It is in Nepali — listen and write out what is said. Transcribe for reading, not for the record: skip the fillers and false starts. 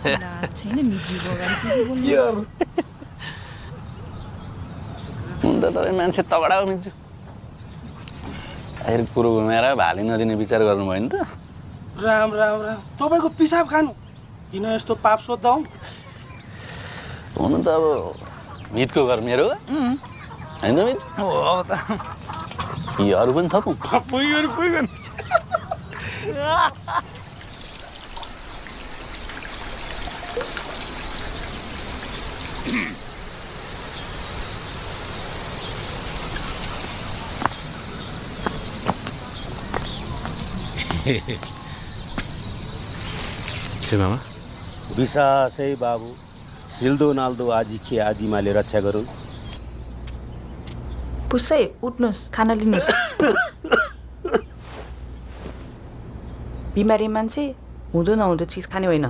छैन मिजुको अगाडि के बोल्नु यार हुन त तपाईँ मान्छे तगडा हो मिन्छु आखिर कुरो घुमाएर भाली नदिने विचार गर्नुभयो नि त राम राम राम तपाईँको पिसाब खानु किन यस्तो पाप सोध्दा हौ हुनु त अब मितको घर मेरो होइन मित हो अब त यी अरू पनि थपौँ पुग्यो के मामा विश्वासै बाबु सिल्दो नाल्दो आजी के आजीमाले रक्षा गरून् पुसै उठ्नुहोस् खाना लिनुहोस् बिमारी मान्छे हुँदो नहुँदो चिज खाने होइन